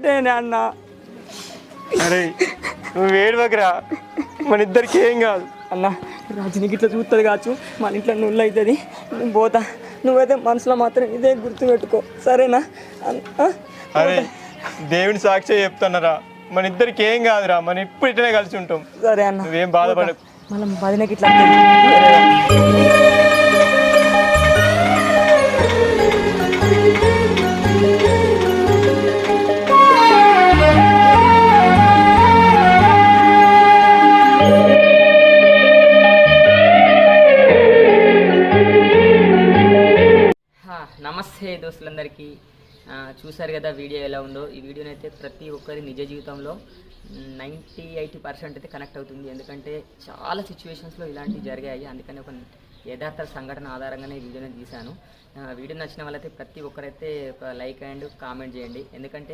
అన్న అరే నువ్వు ఏడవకరా, మన ఇద్దరికి ఏం కాదు అన్న. రజనీకి ఇట్లా చూస్తుంది కావచ్చు, మన ఇంట్లో నువ్వు అవుతుంది. నేను పోతా, నువ్వైతే మనసులో మాత్రం ఇదే గుర్తుపెట్టుకో, సరేనా? అరే దేవుని సాక్షి చెప్తున్నారా, మన ఇద్దరికి ఏం కాదురా, మనం ఇప్పుడు ఇట్లనే కలిసి ఉంటాం. సరే అన్న, నువ్వేం బాధపడకు. మళ్ళీ వదినకి ఇట్లా నమస్తే దోస్తులందరికీ. చూసారు కదా వీడియో ఎలా ఉందో. ఈ వీడియోని అయితే ప్రతి ఒక్కరి నిజ జీవితంలో 90-80% అయితే కనెక్ట్ అవుతుంది. ఎందుకంటే చాలా సిచ్యువేషన్స్లో ఇలాంటివి జరిగాయి. అందుకని ఒక యథార్థ సంఘటన ఆధారంగానే ఈ వీడియోని తీశాను. వీడియో నచ్చిన వాళ్ళైతే ప్రతి ఒక్కరైతే ఒక లైక్ అండ్ కామెంట్ చేయండి. ఎందుకంటే